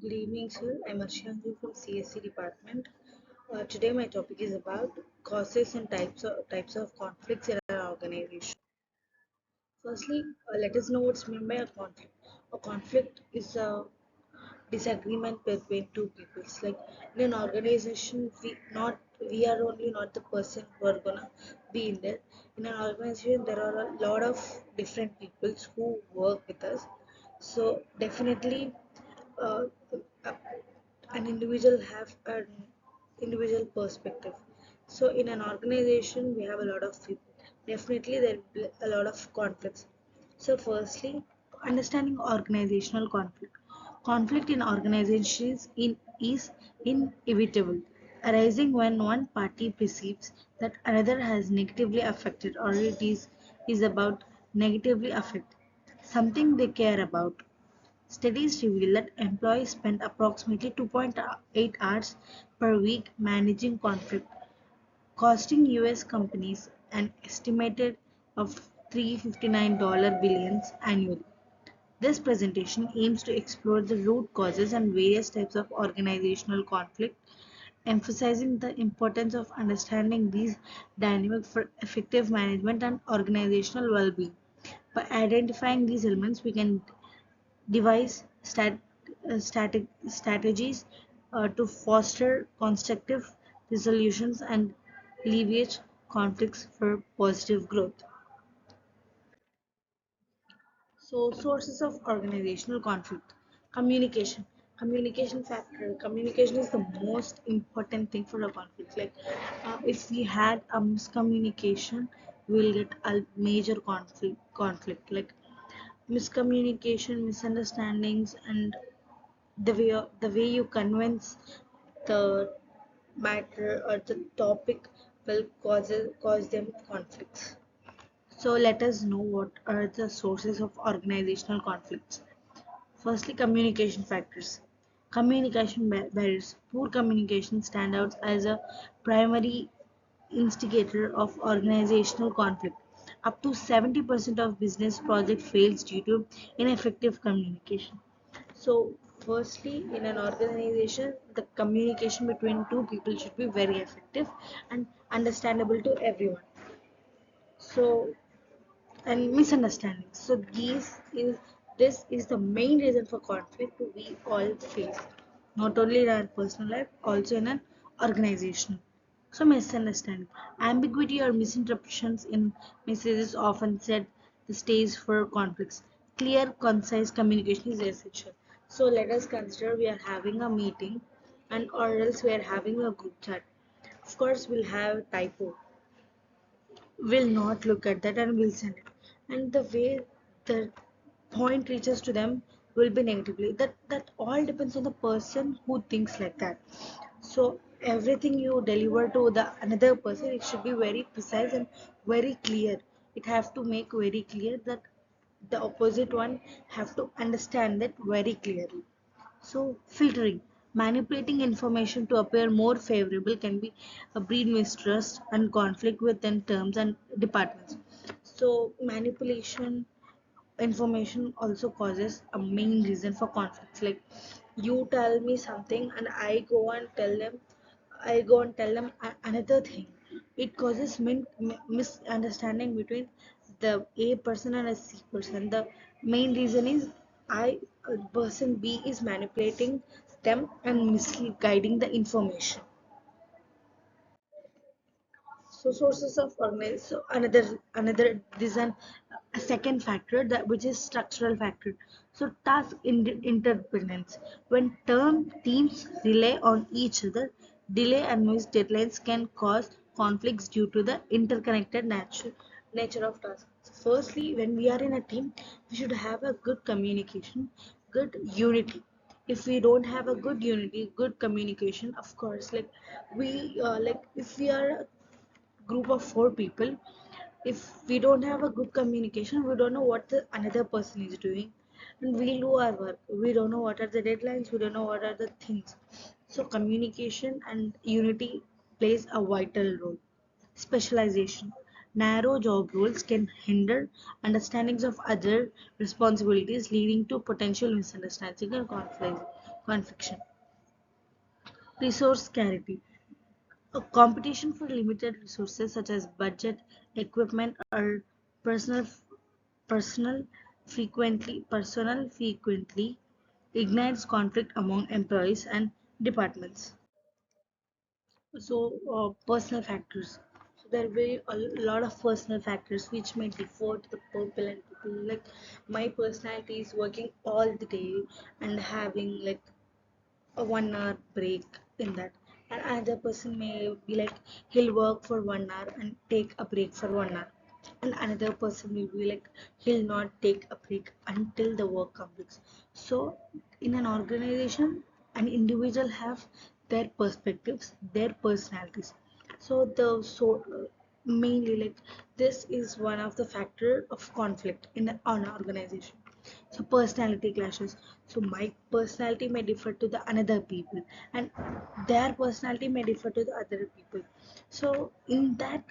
Good evening, sir. I'm Arshanju from CSC department. Today, my topic is about causes and types of conflicts in our organization. Firstly, let us know what's meant by a conflict. A conflict is a disagreement between two peoples. Like in an organization, we are only not the person who are gonna be in there. In an organization, there are a lot of different peoples who work with us. So definitely, uh, an individual have an individual perspective. So in an organization we have a lot of people, definitely there will be a lot of conflicts. So firstly, understanding organizational conflict in organizations is inevitable, arising when one party perceives that another has negatively affected, or it is about negatively affect something they care about. Studies reveal that employees spend approximately 2.8 hours per week managing conflict, costing US companies an estimated of $359 billions annually. This presentation aims to explore the root causes and various types of organizational conflict, emphasizing the importance of understanding these dynamics for effective management and organizational well-being. By identifying these elements, we can devise strategies to foster constructive resolutions and alleviate conflicts for positive growth. So, sources of organizational conflict. Communication. Communication factor. Communication is the most important thing for a conflict. Like, if we had a miscommunication, we'll get a major conflict. Like miscommunication, misunderstandings, and the way you convince the matter or the topic will cause them conflicts. So let us know what are the sources of organizational conflicts. Firstly, communication factors. Communication barriers. Poor communication stand out as a primary instigator of organizational conflict. Up to 70% of business project fails due to ineffective communication. So, firstly, in an organization, the communication between two people should be very effective and understandable to everyone. So, and misunderstandings. So, this is the main reason for conflict we all face, not only in our personal life, also in an organization. So, misunderstanding, ambiguity or misinterpretations in messages often set the stage for conflicts. Clear, concise communication is essential. So, let us consider we are having a meeting, and or else we are having a group chat. Of course, we'll have typo, will not look at that and will send it, and the way the point reaches to them will be negatively. That all depends on the person who thinks like that. So everything you deliver to the another person, it should be very precise and very clear. It have to make very clear that the opposite one have to understand that very clearly. So, filtering, manipulating information to appear more favorable can be a breed mistrust and conflict within terms and departments. So, manipulation information also causes a main reason for conflicts. Like you tell me something and I go and tell them another thing. It causes misunderstanding between the A person and a C person. The main reason is I person B is manipulating them and misguiding the information. So sources of organize. So another this is a second factor, that which is structural factor. So task interdependence. When term teams rely on each other, delay and missed deadlines can cause conflicts due to the interconnected nature of tasks. Firstly, when we are in a team, we should have a good communication, good unity. If we don't have a good unity, good communication, of course, like if we are group of four people, if we don't have a good communication, we don't know what the another person is doing, and we'll do our work. We don't know what are the deadlines, we don't know what are the things. So communication and unity plays a vital role. Specialization. Narrow job roles can hinder understandings of other responsibilities, leading to potential misunderstanding and confliction. Resource scarcity. A competition for limited resources such as budget, equipment, or personal personal frequently ignites conflict among employees and departments. So personal factors, so there will be a lot of personal factors which may differ to the people and people, like my personality is working all the day and having like a 1 hour break in that, and another person may be like he'll work for 1 hour and take a break for 1 hour, and another person will be like he'll not take a break until the work completes. So in an organization, an individual have their perspectives, their personalities. So mainly like this is one of the factor of conflict in an organization. So personality clashes, so my personality may differ to the another people, and their personality may differ to the other people. So in that,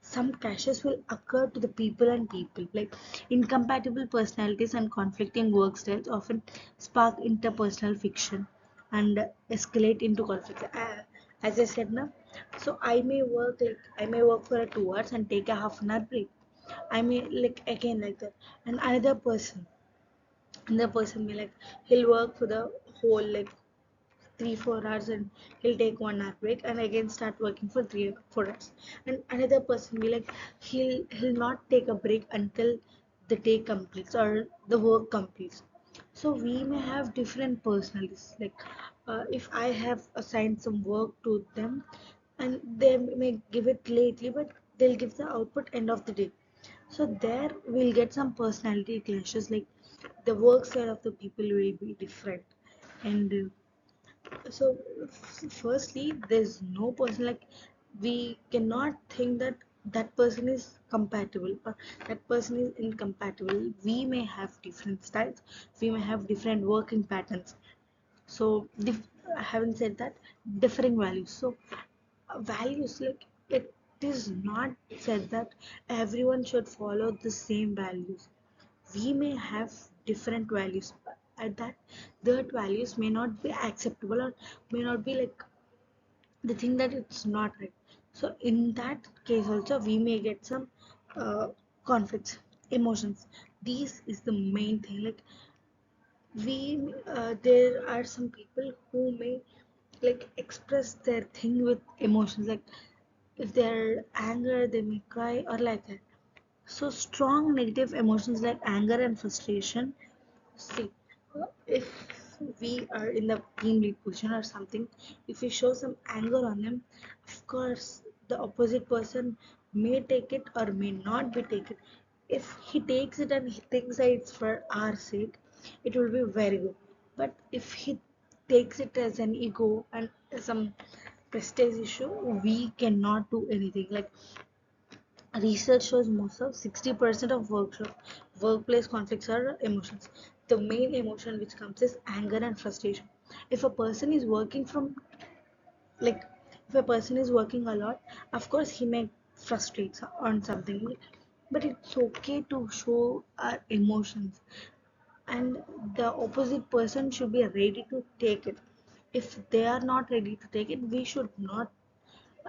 some clashes will occur to the people and people, like incompatible personalities and conflicting work styles often spark interpersonal friction and escalate into conflict. As I said now, so I may work for a 2 hours and take a half an hour break. I may like again like that, and another person be like he'll work for the whole like 3 4 hours and he'll take 1 hour break and again start working for 3 4 hours, and another person be like he'll not take a break until the day completes or the work completes. So we may have different personalities, like if I have assigned some work to them and they may give it lately, but they'll give the output end of the day. So there we'll get some personality clashes, like the work side of the people will be different. And so firstly, there's no person like we cannot think that that person is compatible or that person is incompatible. We may have different styles, we may have different working patterns. So having said that, differing values. So values, like it is not said that everyone should follow the same values. We may have different values, at that values may not be acceptable or may not be like the thing that it's not right. So in that case also we may get some uh, conflicts, emotions. These is the main thing, like we there are some people who may like express their thing with emotions, like if they're anger they may cry or like that. So strong negative emotions like anger and frustration. See, if we are in the team lead position or something, if we show some anger on him, of course, the opposite person may take it or may not be taken. If he takes it and he thinks that it's for our sake, it will be very good. But if he takes it as an ego and some prestige issue, we cannot do anything. Like research shows most of 60% of workplace conflicts are emotions. The main emotion which comes is anger and frustration. If a person is working from like if a person is working a lot, of course he may frustrate on something, but it's okay to show our emotions, and the opposite person should be ready to take it. If they are not ready to take it, we should not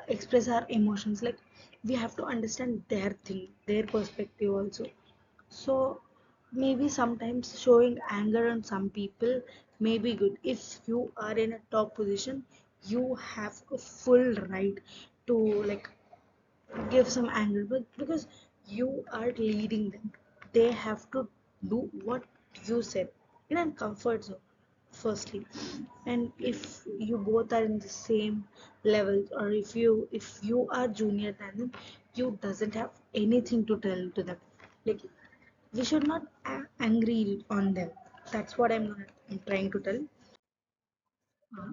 express our emotions. Like we have to understand their thing, their perspective also. So maybe sometimes showing anger on some people may be good. If you are in a top position, you have a full right to like give some anger, but because you are leading them, they have to do what you said in a comfort zone firstly. And if you both are in the same level, or if you are junior than them, you doesn't have anything to tell to them. Like we should not angry on them. That's what I'm trying to tell.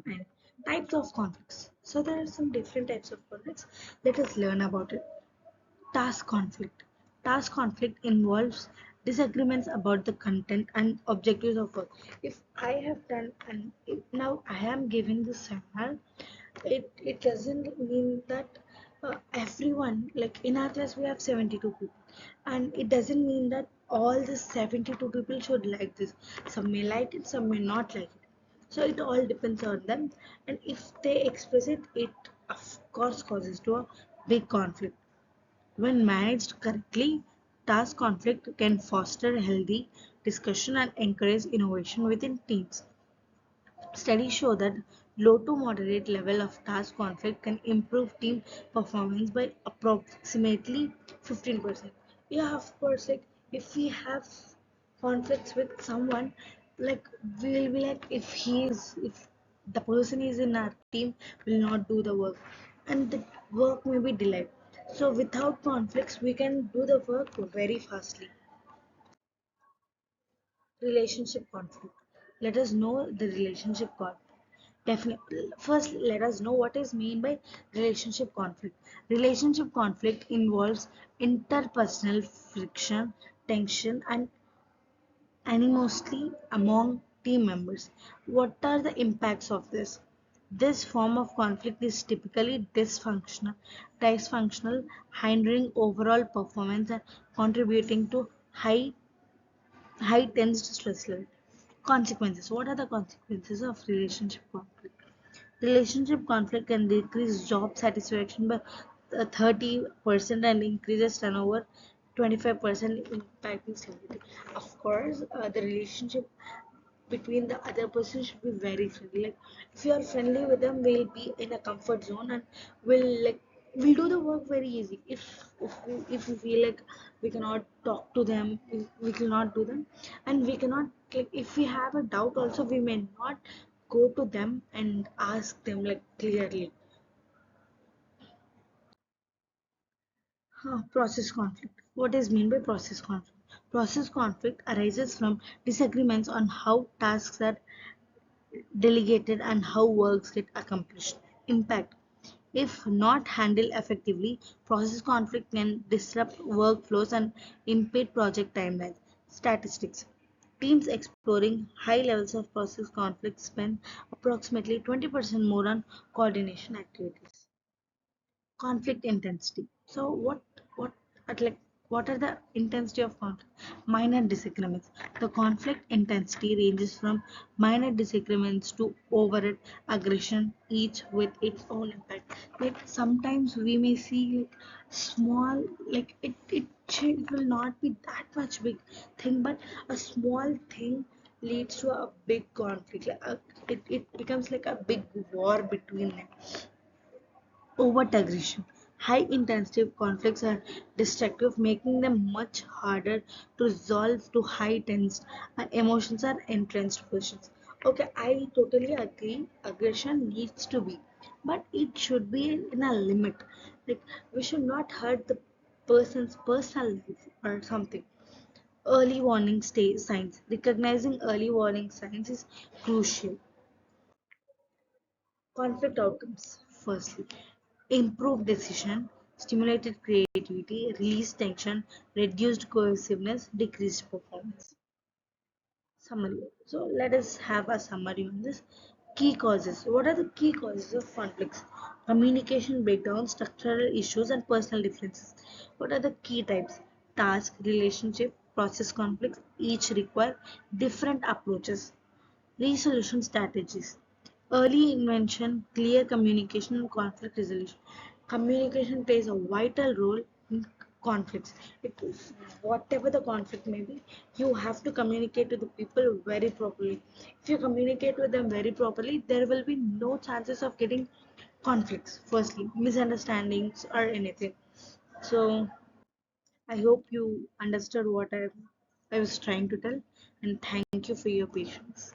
And types of conflicts. So there are some different types of conflicts. Let us learn about it. Task conflict. Task conflict involves disagreements about the content and objectives of work. If I have done and now I am giving this seminar, it doesn't mean that everyone, like in our class we have 72 people, and it doesn't mean that all the 72 people should like this. Some may like it, some may not like it. So it all depends on them, and if they express it, it of course causes to a big conflict. When managed correctly, task conflict can foster healthy discussion and encourage innovation within teams. Studies show that low to moderate level of task conflict can improve team performance by approximately 15%. Yeah, of course, like if we have conflicts with someone, like we'll be like if the person is in our team will not do the work and the work may be delayed. So without conflicts we can do the work very fastly. Relationship conflict. Let us know the relationship conflict. Definitely. First, let us know what is mean by relationship conflict. Relationship conflict involves interpersonal friction, tension, and animosity among team members. What are the impacts of this? This form of conflict is typically dysfunctional, hindering overall performance and contributing to high tensed stress level. Consequences. What are the consequences of relationship conflict? Relationship conflict can decrease job satisfaction by 30% and increases turnover 25%, impacting stability. Of course, the relationship between the other person should be very friendly. Like if you are friendly with them, we'll be in a comfort zone and we'll do the work very easy. If we feel like we cannot talk to them, we cannot do them, and we cannot like if we have a doubt also, we may not go to them and ask them like clearly. Process conflict. What is mean by process conflict? Process conflict arises from disagreements on how tasks are delegated and how works get accomplished. Impact. If not handled effectively, process conflict can disrupt workflows and impede project timelines. Statistics. Teams exploring high levels of process conflict spend approximately 20% more on coordination activities. Conflict intensity. So what at like what are the intensity of conflict? Minor disagreements. The conflict intensity ranges from minor disagreements to overt aggression, each with its own impact. Like sometimes we may see like small, like it will not be that much big thing, but a small thing leads to a big conflict, like it becomes like a big war between them. Overt aggression. High intensity conflicts are destructive, making them much harder to resolve to high tensed and emotions are entrenched positions. Okay, I totally agree. Aggression needs to be, but it should be in a limit. Like we should not hurt the person's personal life or something. Early warning signs. Recognizing early warning signs is crucial. Conflict outcomes. Firstly, improve decision, stimulated creativity, released tension, reduced cohesiveness, decreased performance. Summary. So let us have a summary on this. Key causes. What are the key causes of conflicts? Communication breakdown, structural issues, and personal differences. What are the key types? Task, relationship, process conflicts. Each require different approaches. Resolution strategies. Early invention, clear communication, and conflict resolution. Communication plays a vital role in conflicts. It, whatever the conflict may be, you have to communicate to the people very properly. If you communicate with them very properly, there will be no chances of getting conflicts, firstly, misunderstandings, or anything. So, I hope you understood what I was trying to tell, and thank you for your patience.